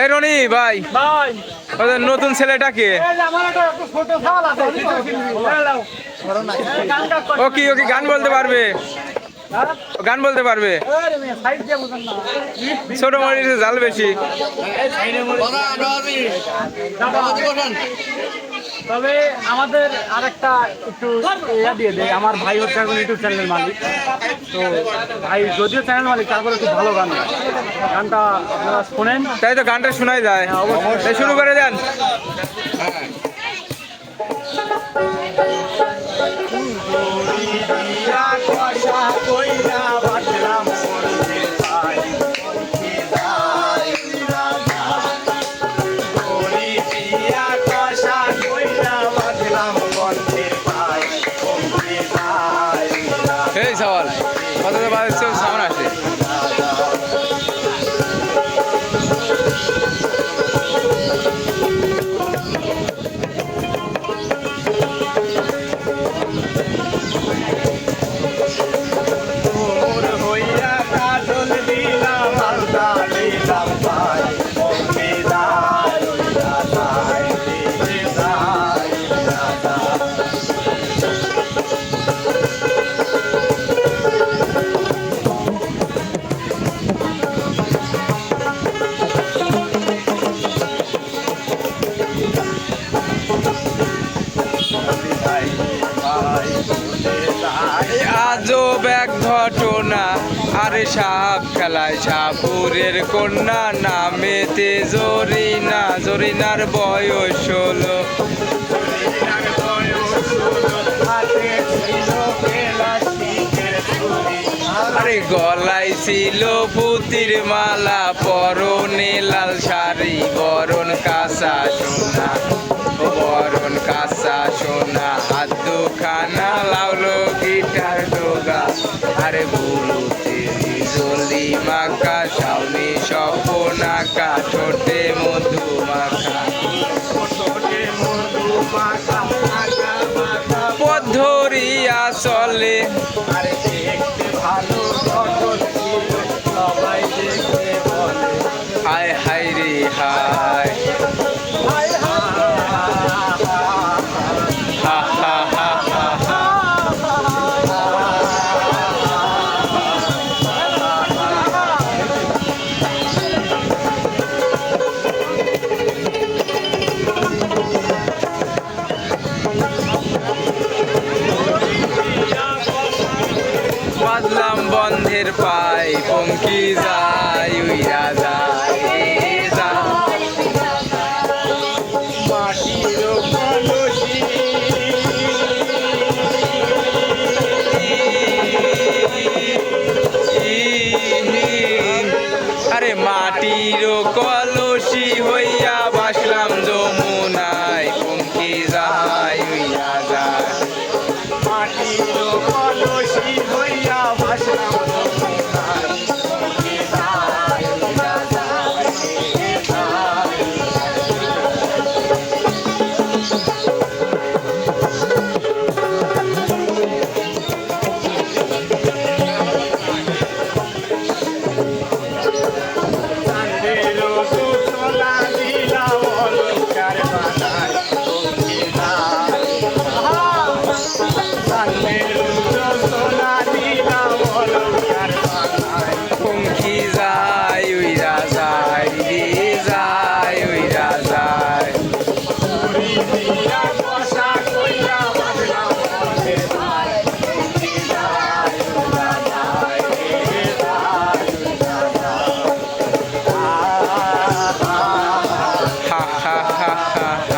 এই রনি ভাই, ওদের নতুন ছেলেটাকে ও কি গান বলতে পারবে? গান বলতে পারবে? ছোট মরিচে জাল বেশি। তবে আমাদের আরেকটা একটু ইয়া দিয়ে দেয়, আমার ভাই হচ্ছে এখন ইউটিউব চ্যানেলের মালিক। তো ভাই যদিও চ্যানেল মালিক, তারপরে খুব ভালো গান গায়। গানটা আপনারা শোনেন। তাই তো, গানটা শোনাই যায়। অবশ্যই শুরু করে দেন। এই সওয়াল কত বাজছে সামনে আসে। আজব এক ঘটনা, আরে সাপ খেলায় সাপুরের কন্যা, নামেতে জরিনা, জরিনার বয়স হলো। আরে গলায় ছিল পুতির মালা, পরনে লাল শাড়ি, বরণ কাঁচা সোনা, বরণ কাঁচা সোনা, হাত দুখানা লাউলো গিটার ডোগা, আরে বুলুতে জলি মাখা, সাউনি স্বপনাকা, ঠোঁটে মধু মাখা, পথ ধরিয়া চলে। হায় হায় রে হায়, বাজলাম বন্ধের পাই, পঙ্কি যায় উইরা যায়, আরে মাটির কলসি হইয়া বাসলাম যমুনায়, পঙ্কি যায় উইরা যায়, মাটির কলসি হইয়া বাসলাম ha ha ha ha.